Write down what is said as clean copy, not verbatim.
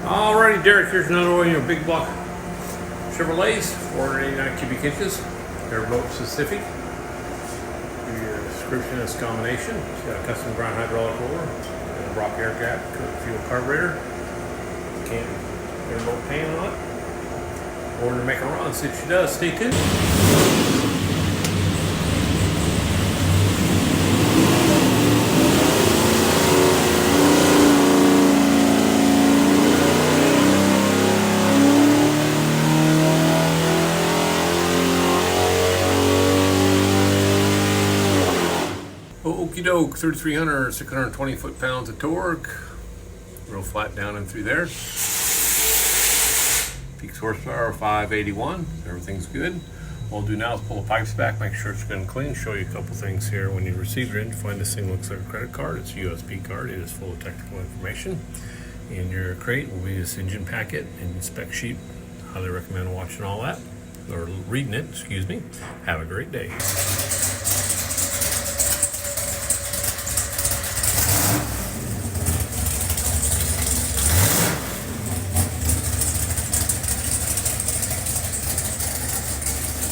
Alrighty, Derek, here's another one of your big block Chevrolets, 489 cubic inches, Airboat Pacific. Give you a description of this combination. It's got a custom grind hydraulic roller, Edelbrock Air Gap fuel carburetor, Canton Airboat pan on it. Order to make a run. See what she does. Stay tuned. Okie doke, 3,300, 620 foot-pounds of torque. Real flat down and through there. Peak horsepower 581. Everything's good. What we'll do now is pull the pipes back, make sure it's good and clean. Show you a couple things here. When you receive your engine, find this thing looks like a credit card. It's a USB card. It is full of technical information. In your crate will be this engine packet and spec sheet. Highly recommend watching all that, or reading it, excuse me. Have a great day.